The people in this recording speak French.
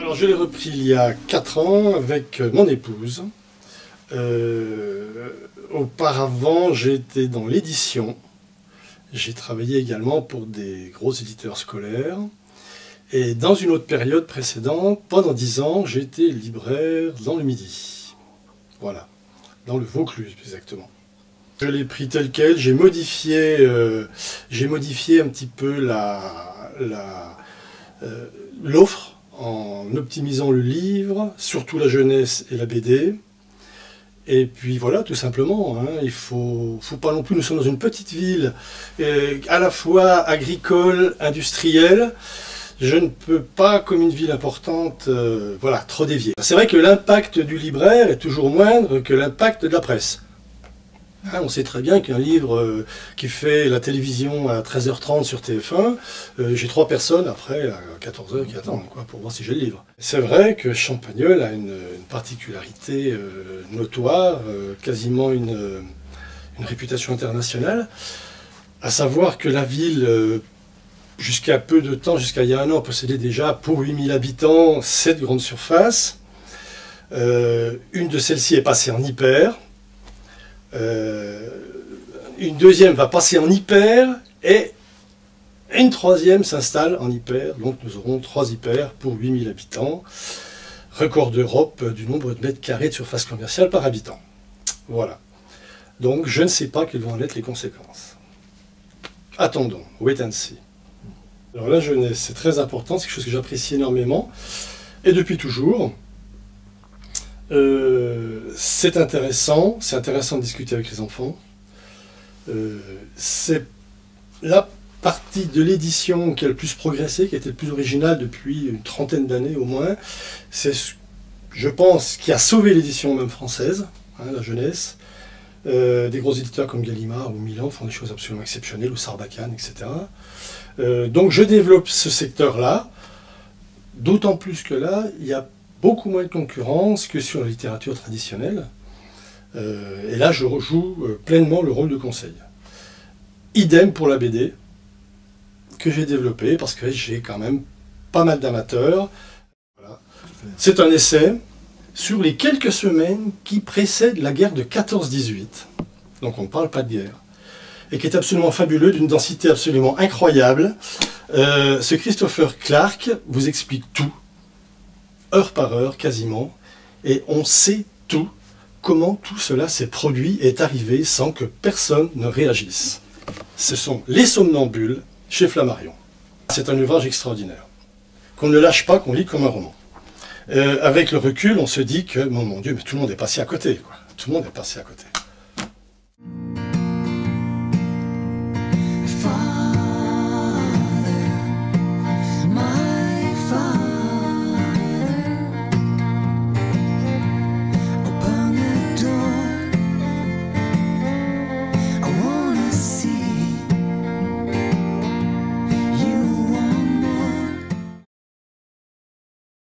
Alors je l'ai repris il y a 4 ans avec mon épouse. Auparavant, j'étais dans l'édition. J'ai travaillé également pour des gros éditeurs scolaires. Et dans une autre période précédente, pendant 10 ans, j'étais libraire dans le Midi. Voilà, dans le Vaucluse plus exactement. Je l'ai pris tel quel, j'ai modifié un petit peu l'offre en optimisant le livre, surtout la jeunesse et la BD. Et puis voilà, tout simplement, hein, il faut pas non plus, nous sommes dans une petite ville, à la fois agricole, industrielle. Je ne peux pas, comme une ville importante, voilà, trop dévier. C'est vrai que l'impact du libraire est toujours moindre que l'impact de la presse. Hein, on sait très bien qu'un livre qui fait la télévision à 13h30 sur TF1, j'ai 3 personnes après à 14h qui attendent quoi, pour voir si j'ai le livre. C'est vrai que Champagnole a une particularité notoire, quasiment une réputation internationale, à savoir que la ville, jusqu'à peu de temps, jusqu'à il y a 1 an, possédait déjà pour 8000 habitants 7 grandes surfaces. Une de celles-ci est passée en hyper. Une deuxième va passer en hyper et une troisième s'installe en hyper, donc nous aurons 3 hyper pour 8000 habitants, record d'Europe du nombre de mètres carrés de surface commerciale par habitant. Voilà. Donc je ne sais pas quelles vont en être les conséquences. Attendons, wait and see. Alors la jeunesse, c'est très important, c'est quelque chose que j'apprécie énormément, et depuis toujours. C'est intéressant de discuter avec les enfants. C'est la partie de l'édition qui a le plus progressé, qui a été le plus originale depuis une 30aine d'années au moins. C'est, je pense, qui a sauvé l'édition même française, hein, la jeunesse. Des gros éditeurs comme Gallimard ou Milan font des choses absolument exceptionnelles, ou Sarbacane, etc. Donc je développe ce secteur-là, d'autant plus que là, il y a beaucoup moins de concurrence que sur la littérature traditionnelle. Et là, je rejoue pleinement le rôle de conseil. Idem pour la BD, que j'ai développée, parce que j'ai quand même pas mal d'amateurs. Voilà. C'est un essai sur les quelques semaines qui précèdent la guerre de 14-18. Donc on ne parle pas de guerre. Et qui est absolument fabuleux, d'une densité absolument incroyable. Ce Christopher Clark vous explique tout, heure par heure quasiment, et on sait tout, comment tout cela s'est produit et est arrivé sans que personne ne réagisse. Ce sont Les Somnambules chez Flammarion. C'est un ouvrage extraordinaire, qu'on ne lâche pas, qu'on lit comme un roman. Avec le recul, on se dit que, mon Dieu, mais tout le monde est passé à côté, quoi. Tout le monde est passé à côté.